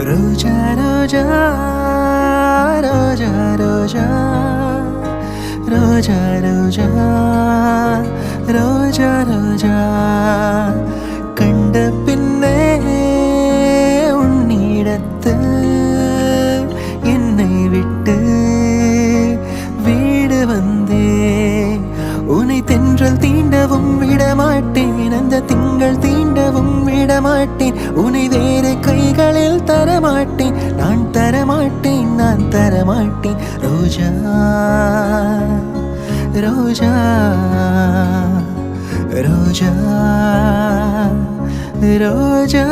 ரோஜா ரோஜா ரோஜா ரோஜா ரோஜா ரோஜா ரோஜா ரோஜா கண்ட பின்னே உன்னிடத்து என்னை விட்டு வீடு வந்தே உன்னை தென்றல் தீண்டவும் விடமாட்டேன் அந்த திங்கள் தீண்டவும் விடமாட்டேன் உன்னை வேறு கைகளில் தரமாட்டேன் நான் தரமாட்டேன் நான் தரமாட்டேன் ரோஜா ரோஜா ரோஜா ரோஜா